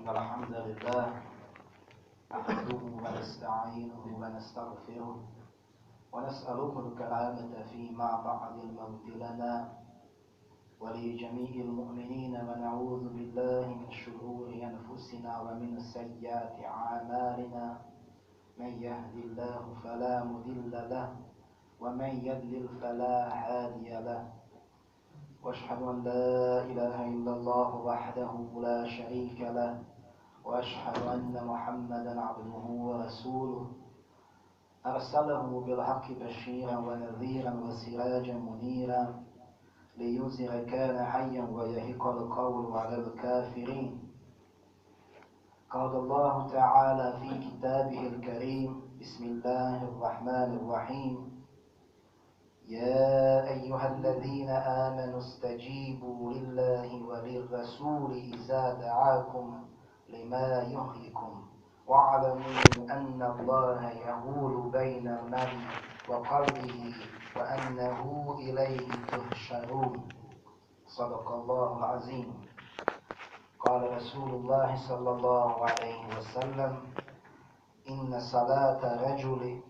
إن الحمد لله نحمده ونستعينه ونستغفره ونسأله الكرامة فيما بعد الموت لنا ولجميع المؤمنين ونعوذ بالله من شرور أنفسنا ومن سيئات أعمالنا من يهد الله فلا مضل له ومن يضلل فلا هادي له واشهد ان لا اله الا الله وحده لا شريك له واشهد ان محمدا عبده ورسوله ارسله بالحق بشيرا ونذيرا وسراجا منيرا لينذر كان حيا ويهق القول على الكافرين. قال الله تعالى في كتابه الكريم: بسم الله الرحمن الرحيم: يا أيها الذين آمنوا استجيبوا لله وللرسول إذا دعاكم لما يحييكم واعلموا أن الله يحول بين المرء وقلبه وأنه إليه تحشرون. صدق الله العظيم. قال رسول الله صلى الله عليه وسلم: إن صلاة رجل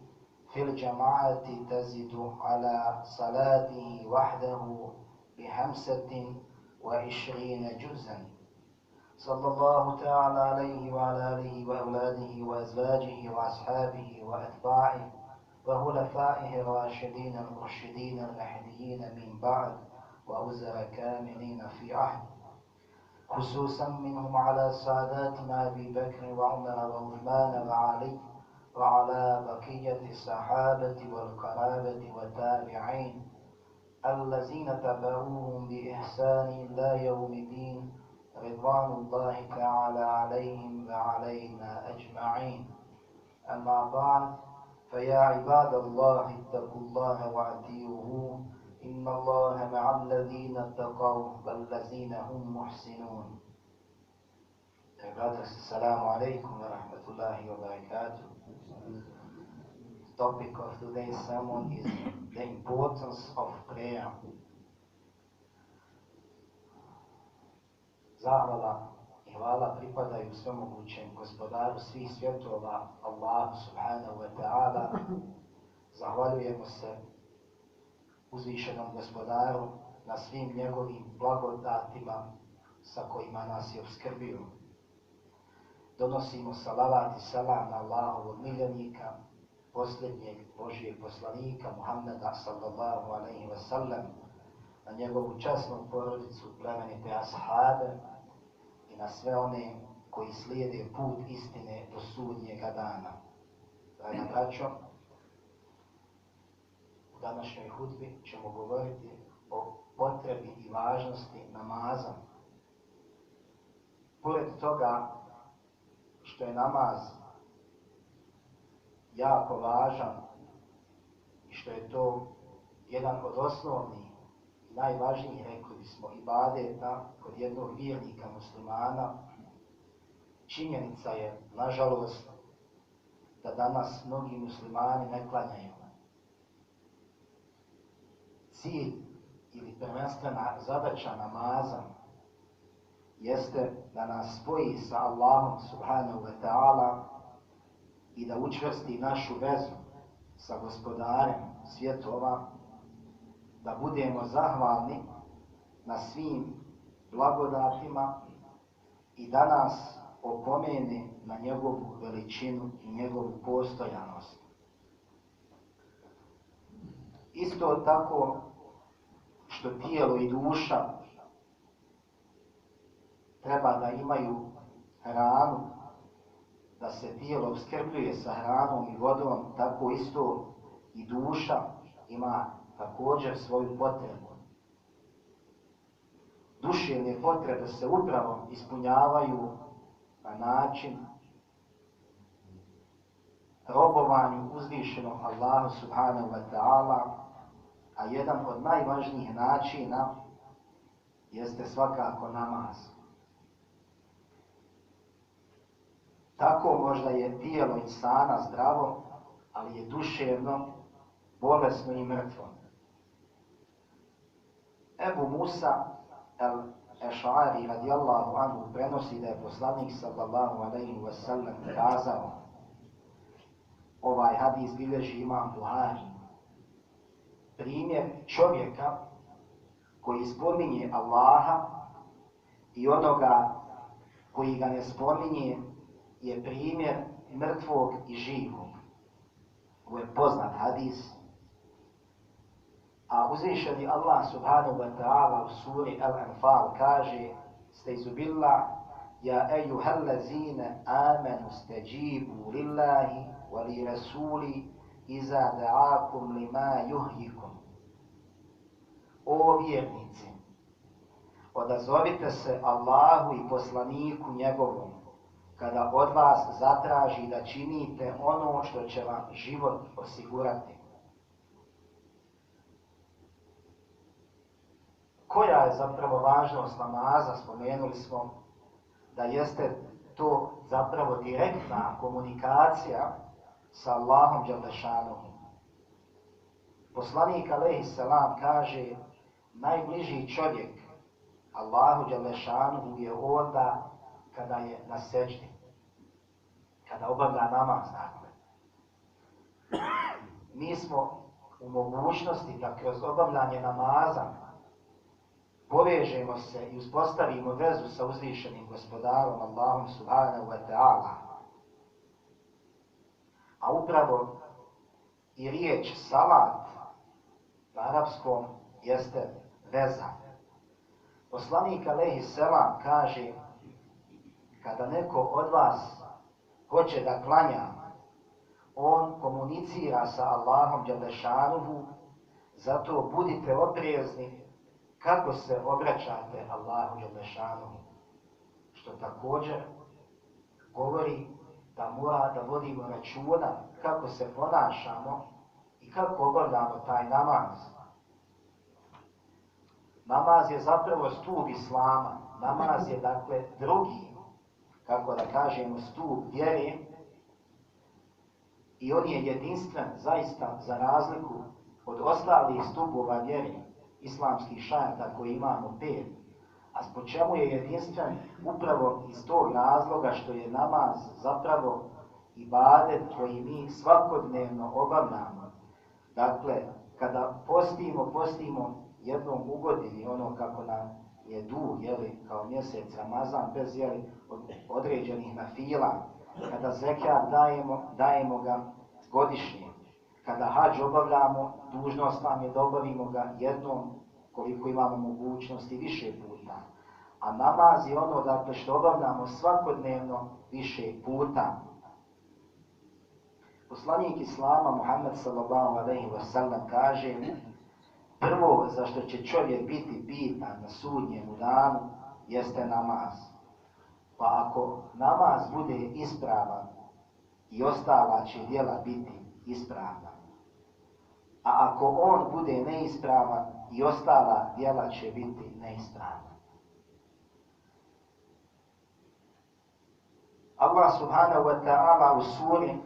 في الجماعة تزيد على صلاته وحده ب25 جزءا. صلى الله تعالى عليه وعلى آله وأولاده وأزواجه وأصحابه وأتباعه وخلفائه الراشدين المرشدين المهديين من بعد وأزر كاملين في عهد، خصوصا منهم على ساداتنا أبي بكر وعمر وعثمان وعلي وعلى بقية الصحابة والقرابة والتابعين الذين تبعوهم بإحسان إلى يوم الدين رضوان الله تعالى عليهم وعلينا أجمعين. أما بعد، فيا عباد الله اتقوا الله وأطيعوه إن الله مع الذين اتقوا والذين هم محسنون. Assalamu alaikum wa rahmatullahi wa barakatuh. The topic of today's sermon is the importance of prayer. Zahvala i hvala pripadaju svemogućem gospodaru svih svjetova, Allahu subhanahu wa ta'ala. Zahvaljujemo se uzvišenom gospodaru na svim njegovim blagodatima sa kojima nas je opskrbio. Donosimo salavat i salam na Allahovog miljenika, posljednjeg Božijeg poslanika Muhammeda sallallahu alaihi wa sallam, na njegovu časnu porodicu, plemenite ashabe i na sve one koji slijede put istine do sudnjega dana. Draga braćo, u današnjoj hudbi ćemo govoriti o potrebi i važnosti namaza. Pored toga što je namaz jako važan i što je to jedan od osnovnih, najvažnijih, rekli bismo, ibadeta kod jednog vjernika muslimana, činjenica je, nažalost, da danas mnogi muslimani ne klanjaju. Cilj ili prvenstvena zadaća namaza jeste da nas spoji sa Allahom subhanahu wa ta'ala i da učvrsti našu vezu sa gospodarem svjetova, da budemo zahvalni na svim blagodatima i da nas opomene na njegovu veličinu i njegovu postojanost. Isto tako što tijelo i duša treba da imaju hranu, da se tijelo opskrbljuje sa hranom i vodom, tako isto i duša ima također svoju potrebu. Duševne potrebe se upravo ispunjavaju na način robovanju uzvišenom Allahu subhanahu wa ta'ala, a jedan od najvažnijih načina jeste svakako namaz. Tako možda je tijelo insana zdravo, ali je duševno bolesno i mrtvo. Ebu Musa Eš'ari radijallahu anhu prenosi da je poslanik sallallahu alejhi ve sellem kazao, ovaj hadis bilježi imam Buhari, primjer čovjeka koji spominje Allaha i onoga koji ga ne spominje je primjer mrtvog i živog. Ovo je poznat hadis. A uzvišeni Allah subhanahu wa ta'ala u suri Al-Anfal kaže: Stejzu billah, ja ejuhallazine amenu steđibu lillahi wa li rasuli iza da'akum lima juhjikum. O vjernici, odazovite se Allahu i poslaniku njegovom kada od vas zatraži da činite ono što će vam život osigurati. Koja je zapravo važnost namaza? Spomenuli smo da jeste to zapravo direktna komunikacija sa Allahom dželešanuhum. Poslanik alejhi selam kaže: najbliži čovjek Allahu dželešanuhu je onda kada je na sećdi, kada obavlja namaz. Dakle, mi smo u mogućnosti da kroz obavljanje namaza povežemo se i uspostavimo vezu sa uzvišenim gospodarom Allahom subhanahu wa ta'ala. A upravo i riječ salat na arapskom jeste veza. Poslanik alejhi selam kaže: kada neko od vas hoće da klanja, on komunicira sa Allahom dželešanuhu, zato budite oprezni kako se obraćate Allahu dželešanuhu. Što također govori da mora da vodimo računa kako se ponašamo i kako obavljamo taj namaz. Namaz je zapravo stup islama. Namaz je dakle drugi, kako da kažemo, stup vjere i on je jedinstven zaista za razliku od ostalih stupova vjere, islamskih šarta koji imamo 5. A po čemu je jedinstven? Upravo iz tog razloga što je namaz zapravo ibadet koji mi svakodnevno obavljamo. Dakle, kada postimo jednom u godini, ono kako nam je du, jeli, kao mjesec Ramazan, bez određenih nafila. Kada zekat dajemo ga godišnje. Kada hadž obavljamo, dužnost nam je da obavimo ga jednom, koliko imamo mogućnosti, više puta. A namaz je ono, dakle, što obavljamo svakodnevno više puta. Poslanik Islama Muhammed sallallahu alejhi ve sellem kaže: prvo za što će čovjek biti pitan na sudnjem danu jeste namaz. Pa ako namaz bude ispravan, i ostala će djela biti ispravna. A ako on bude neispravan, i ostala djela će biti neispravna. Allah subhanahu wa ta'ala u suri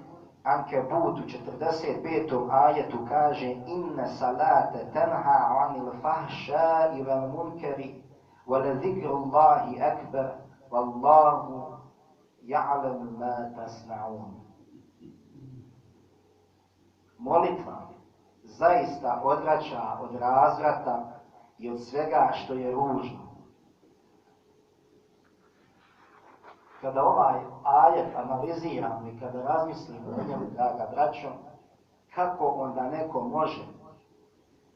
Ankebut u 45. ajetu kaže: inna salate tenha anil fahšai vel munkeri wa le zikrullahi akbar wallahu ja'lamu ma tasna'un. Molitva zaista odvraća od razvrata i od svega što je ružno. Kada ovaj ajet analiziramo i kada razmislimo o njemu, draga braćo, kako onda neko može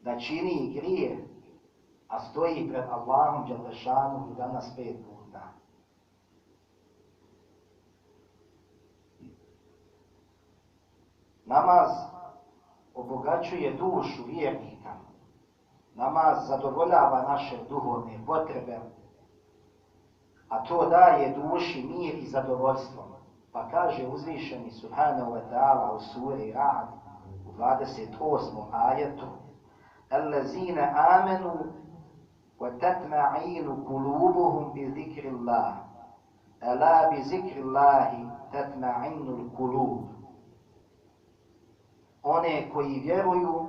da čini grijeh, a stoji pred Allahom dželešanuhu danas 5 puta. Namaz obogaćuje dušu vjernika. Namaz zadovoljava naše duhovne potrebe, a to daje duši mir i zadovoljstvo. Pa kaže uzvišeni subhanahu wa ta'ala u suri Ra'd u 28. ajetu: Allazine amenu wa tatma'inu kulubuhum bi zikrillah. Ala bi zikrillahi tatma'inu kulub. One koji vjeruju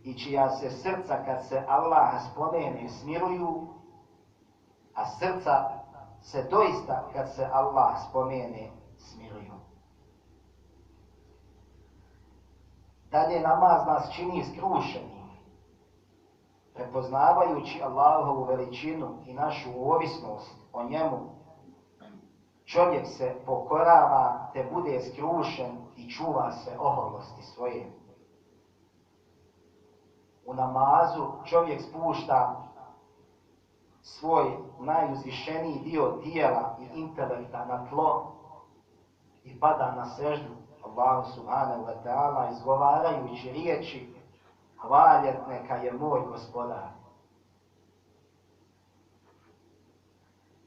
i čija se srca kad se Allah spomene smiruju, a srca se doista, kad se Allah spomene, smiruju. Dalje, namaz nas čini skrušenim, prepoznavajući Allahovu veličinu i našu ovisnost o njemu. Čovjek se pokorava te bude skrušen i čuva se oholosti svoje. U namazu čovjek spušta svoj najuzvišeniji dio tijela i intelekta na tlo i pada na seždu Allahu subhanahu wa ta'ala, izgovarajući riječi: hvaljet neka je moj gospodar.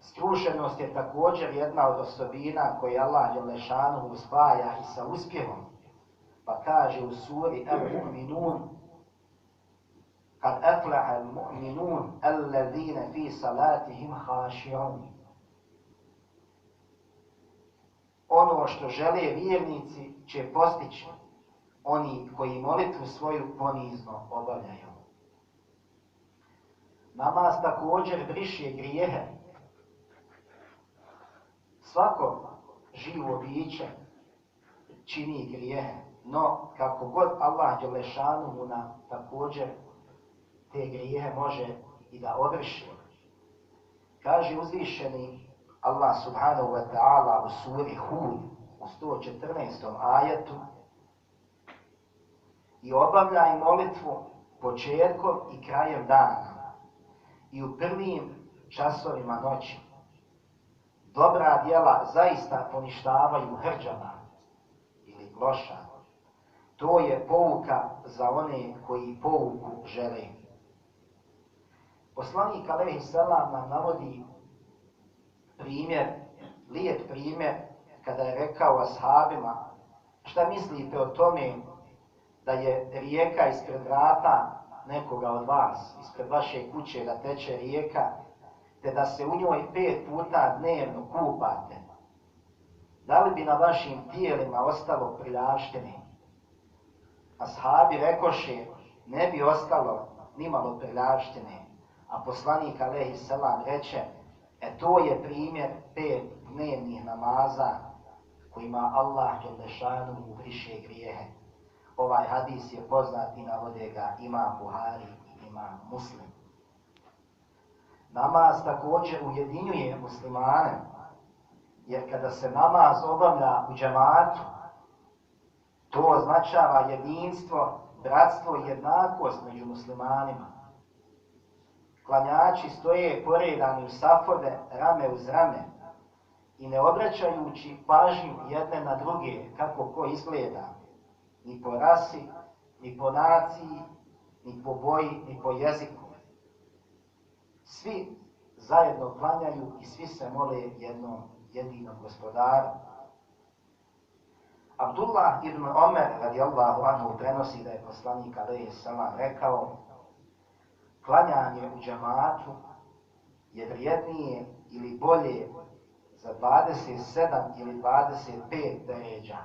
Skrušenost je također jedna od osobina koje Allah dželešanuhu spaja i sa uspjehom, pa kaže u suri Al-Mu'minun: kad aflaha al-mu'minun alladhina fi salatihim khashi'un. Ono što žele vjernici će postići oni koji molitvu svoju ponizno obavljaju. Namaz također briše grijehe. Svako živo biće čini grijehe, no kako god Allah dželešanuhu nam također te grijehe može i da obriše. Kaže uzvišeni Allah subhanahu wa ta'ala u suri Hud u 114. ajetu: i obavljaj molitvu početkom i krajem dana i u prvim časovima noći. Dobra djela zaista poništavaju hrđava ili gloša. To je pouka za one koji pouku žele. Poslanik alejhi selam nam navodi lijep primjer kada je rekao ashabima: šta mislite o tome da je rijeka ispred vrata nekoga od vas, ispred vaše kuće da teče rijeka, te da se u njoj 5 puta dnevno kupate? Da li bi na vašim tijelima ostalo prljavštine? Ashabi rekoše: ne bi ostalo nimalo prljavštine. A poslanik alejhi selam reče: to je primjer 5 dnevnih namaza kojima Allah dželešanuhu briše grijehe. Ovaj hadis je poznat i navode ga imam Buhari i imam Muslim. Namaz također ujedinjuje muslimane, jer kada se namaz obavlja u džematu, to označava jedinstvo, bratstvo i jednakost među muslimanima. Klanjači stoje poredani u safove, rame uz rame, i ne obraćajući pažnju jedne na druge kako ko izgleda, ni po rasi, ni po naciji, ni po boji, ni po jeziku. Svi zajedno klanjaju i svi se mole jednom jedinom gospodaru. Abdullah ibn Omer radijallahu anhu prenosi da je poslanik alejhi selam rekao: klanjanje u džematu je vrijednije ili bolje za 27 ili 25 deređa.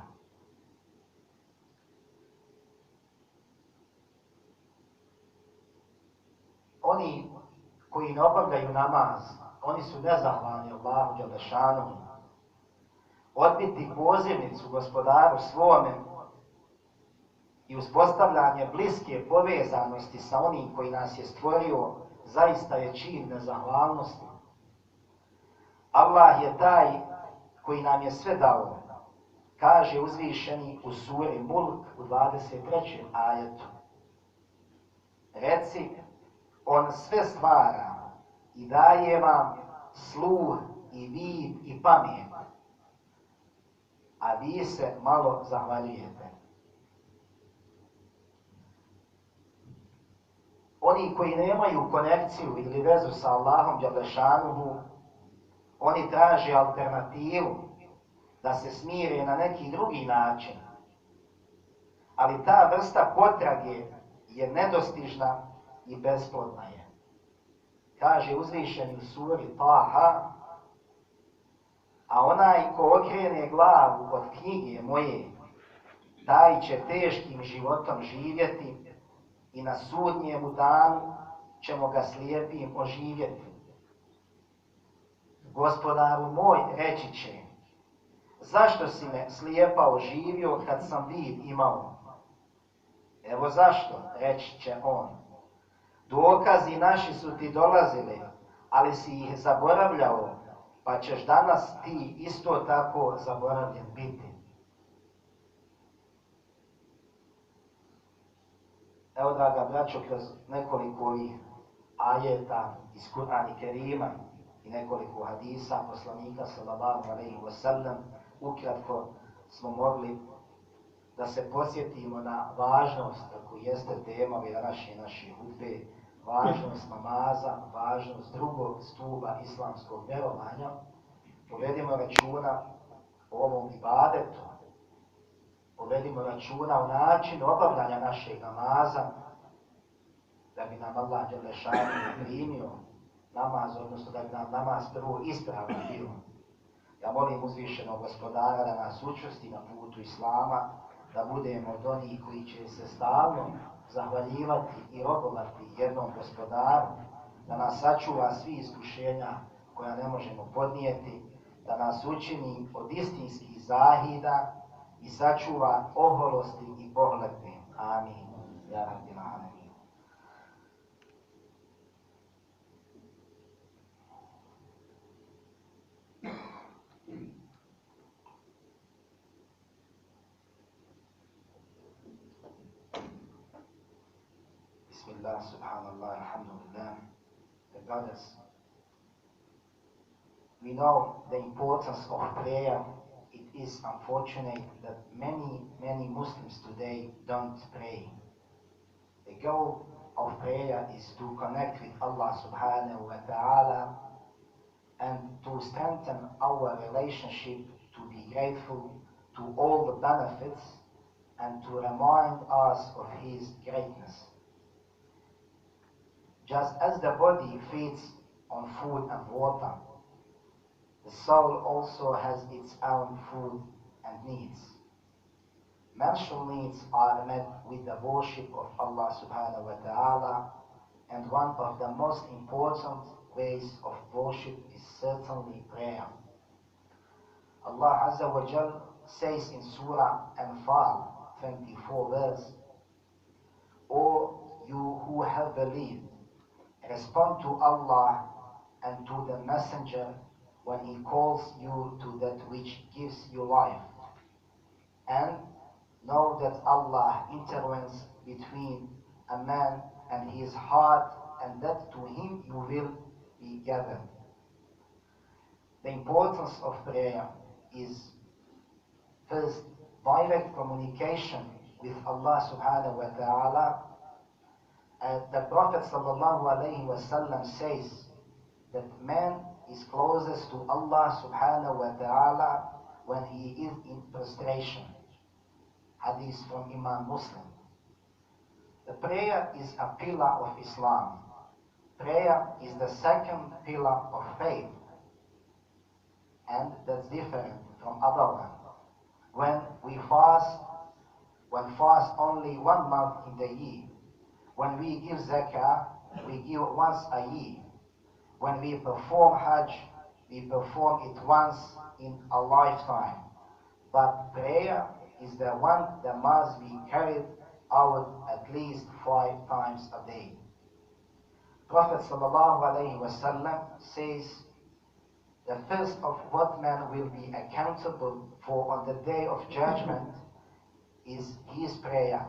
Oni koji ne obavljaju namaz, oni su nezahvalni Allahu dželešanuhu. Odbiti pozivnicu gospodaru svome i uspostavljanje bliske povezanosti sa onim koji nas je stvorio zaista je čin nezahvalnosti. Allah je taj koji nam je sve dao, kaže uzvišeni u suri Mulk u 23. ajetu: reci, on sve stvara i daje vam sluh i vid i pamet, a vi se malo zahvaljujete. Oni koji nemaju konekciju ili vezu sa Allahom dželešanuhu, oni traže alternativu da se smire na neki drugi način. Ali ta vrsta potrage je nedostižna i besplodna je. Kaže uzvišeni u suri Taha: a onaj ko okrene glavu od knjige moje, taj će teškim životom živjeti i na sudnjemu danu ćemo ga slijepim oživjeti. Gospodaru moj, reći će, zašto si me slijepa oživio kad sam vid imao? Evo zašto, reći će on. Dokazi naši su ti dolazili, ali si ih zaboravljao, pa ćeš danas ti isto tako zaboravljen biti. Evo, draga braćo, kroz nekoliko ovih ajeta iz Kur'ana Kerima i nekoliko hadisa poslanika sallallahu alejhi ve sellem, ukratko smo mogli da se podsjetimo na važnost, ako jeste tema naše hudbe, važnost namaza, važnost drugog stuba islamskog vjerovanja. Povedimo računa o ovom ibadetu, povedimo računa o načinu obavljanja našeg namaza, da bi nam Allah dželle šanuhu primio namaz, odnosno da bi nam namaz prvo ispravno bio. Ja molim uzvišenog Gospodara da nas učvrsti na putu Islama, da budemo od onih koji će se stalno zahvaljivati i robovati jednom Gospodaru, da nas sačuva svi iskušenja koja ne možemo podnijeti, da nas učini od istinskih zahida i sačuva oholosti i pohlepe. Amin. Ja rabbil alamin. Bismillah, subhanallah, alhamdulillah. Brothers, we know the importance of prayer. It is unfortunate that many Muslims today don't pray. The goal of prayer is to connect with Allah subhanahu wa ta'ala and to strengthen our relationship, to be grateful to all the benefits and to remind us of His greatness. Just as the body feeds on food and water, the soul also has its own food and needs. Mental needs are met with the worship of Allah subhanahu wa ta'ala, and one of the most important ways of worship is certainly prayer. Allah Azza wa Jal says in Surah Anfal 24 verse, O you who have believed, respond to Allah and to the Messenger when he calls you to that which gives you life. And know that Allah intervenes between a man and his heart, and that to him you will be gathered. The importance of prayer is first direct communication with Allah subhanahu wa ta'ala. The Prophet sallallahu alayhi wa sallam says that man is closest to Allah subhanahu wa ta'ala when he is in prostration. Hadith from Imam Muslim. The prayer is a pillar of Islam. Prayer is the second pillar of faith, and that's different from other one. When we fast only 1 month in the year. When we give zakah, we give once a year. When we perform hajj, we perform it once in a lifetime. But prayer is the one that must be carried out at least 5 times a day. Prophet sallallahu alaihi wasallam says, the first of what man will be accountable for on the day of judgment is his prayer.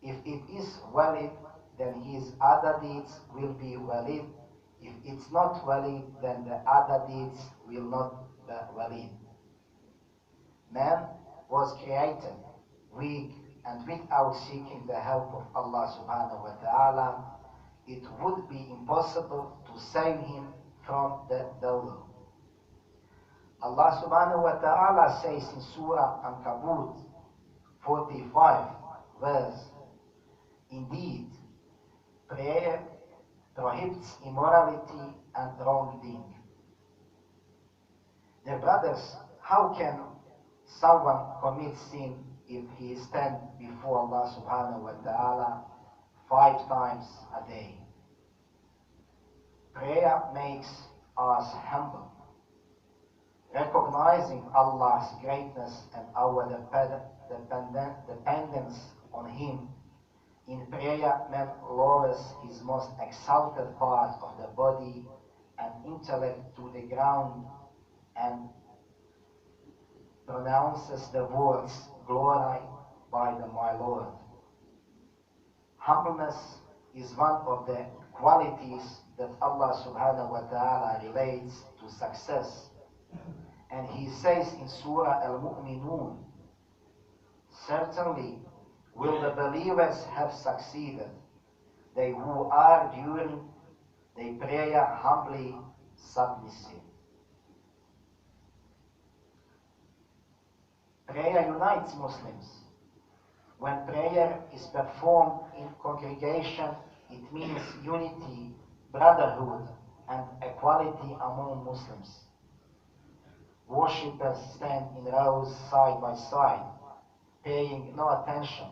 If it is valid, then his other deeds will be valid. If it's not valid, then the other deeds will not be valid. Man was created weak, and without seeking the help of Allah subhanahu wa ta'ala, it would be impossible to save him from the devil. Allah subhanahu wa ta'ala says in Surah Ankabut 45 verse, indeed, prayer prohibits immorality and wrongdoing. Dear brothers, how can someone commit sin if he stands before Allah subhanahu wa ta'ala 5 times a day? Prayer makes us humble, recognizing Allah's greatness and our dependence on Him. In prayer, man lowers his most exalted part of the body and intellect to the ground and pronounces the words, "Glory by the my Lord." Humbleness is one of the qualities that Allah subhanahu wa ta'ala relates to success. And He says in Surah Al-Mu'minun, "Certainly will the believers have succeeded, they who are during their prayer humbly submissive." Prayer unites Muslims. When prayer is performed in congregation, it means unity, brotherhood, and equality among Muslims. Worshippers stand in rows side by side, paying no attention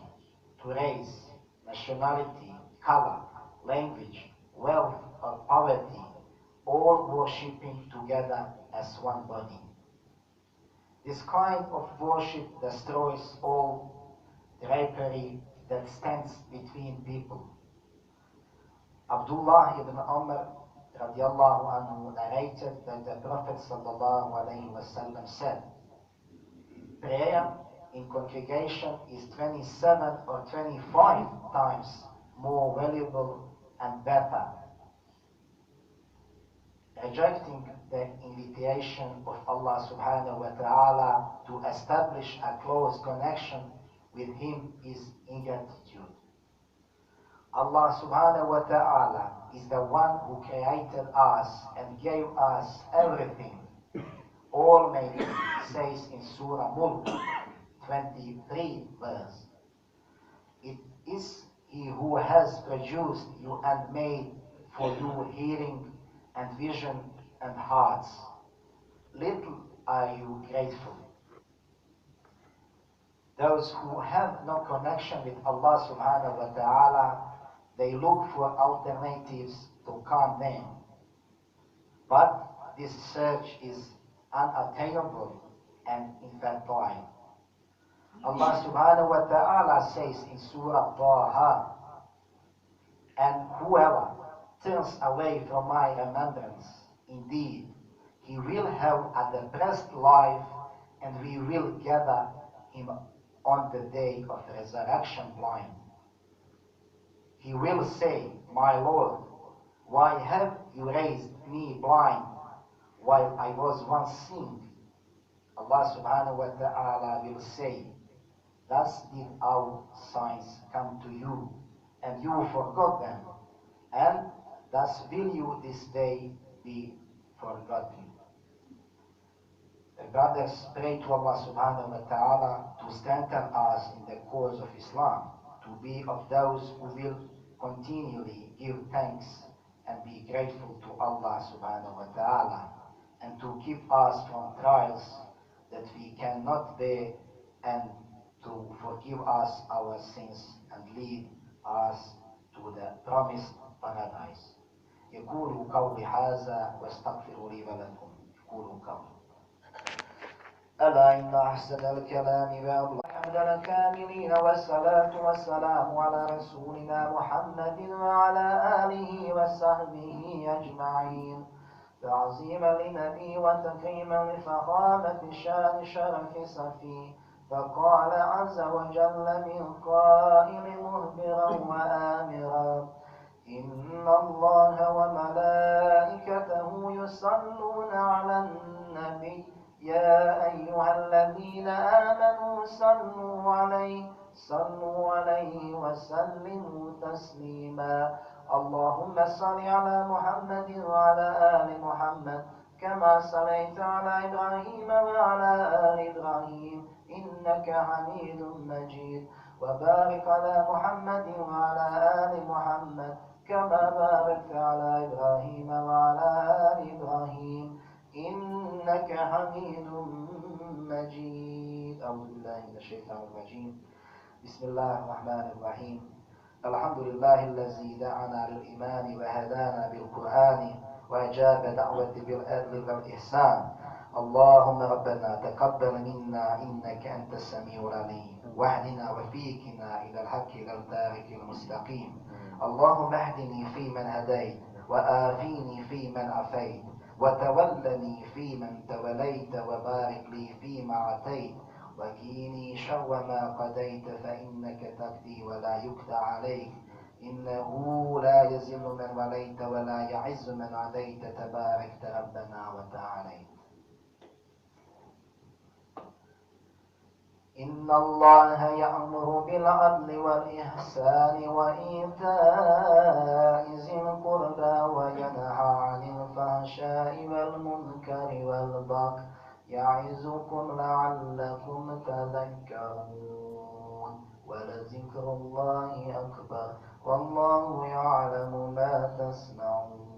to race, nationality, color, language, wealth, or poverty, all worshipping together as one body. This kind of worship destroys all drapery that stands between people. Abdullah ibn Umar radiallahu anhu narrated that the Prophet sallallahu alayhi wasallam said, "Prayer in congregation is 27 or 25 times more valuable and better." Rejecting the invitation of Allah subhanahu wa ta'ala to establish a close connection with Him is ingratitude. Allah subhanahu wa ta'ala is the one who created us and gave us everything. Almighty says in Surah Mulk 23 verse, "It is He who has produced you and made for you hearing and vision and hearts. Little are you grateful." Those who have no connection with Allah subhanahu wa ta'ala, they look for alternatives to calm them. But this search is unattainable and infertile. Allah subhanahu wa ta'ala says in Surah Taha, "And whoever turns away from my remembrance, indeed, he will have a depressed life, and we will gather him on the day of resurrection blind. He will say, 'My Lord, why have you raised me blind while I was once seeing?' Allah subhanahu wa ta'ala will say, 'Thus did our signs come to you, and you forgot them, and thus will you this day be forgotten.'" The brothers pray to Allah subhanahu wa ta'ala to strengthen us in the cause of Islam, to be of those who will continually give thanks and be grateful to Allah subhanahu wa ta'ala, and to keep us from trials that we cannot bear, and to forgive us our sins and lead us to the promised paradise. يقول قولي هذا واستغفر لي ولكم. يقول قولي ألا إن أحسن الكلام وأبلغ الحمد للكاملين، والصلاة والسلام على رسولنا محمد وعلى آله وصحبه أجمعين، تعظيما لنبي وتكريما لفخامة شان شرف صفي. فقال عز وجل من قائل مهبرا وآمرا: إن الله وملائكته يصلون على النبي يا أيها الذين آمنوا صلوا عليه وسلموا تسليما. اللهم صل على محمد وعلى آل محمد كما صليت على إبراهيم وعلى آل إبراهيم إنك حميد مجيد، وبارك على محمد وعلى آل محمد كما باركت على إبراهيم وعلى آل إبراهيم إنك حميد مجيد. أعوذ بالله من الشيطان الرجيم. بسم الله الرحمن الرحيم. الحمد لله الذي دعانا للإيمان وهدانا بالقرآن وأجاب دعوة بالعدل والإحسان. اللهم ربنا تقبل منا إنك أنت السميع العليم، واهدنا وفيقنا إلى الحق إلى الطريق المستقيم. اللهم اهدني فيمن هديت، وآفيني فيمن عافيت، وتولني فيمن توليت، وبارك لي فيما أتيت، وقيني شر ما قضيت، فإنك تقضي ولا يقضى عليك، إنه لا يذل من وليت ولا يعز من عليت، تباركت ربنا وتعاليت. إن الله يأمر بالعدل والإحسان وإيتاء ذي القربى وينهى عن الفحشاء والمنكر والبغي يعظكم لعلكم تذكرون. ولذكر الله أكبر والله يعلم ما تصنعون.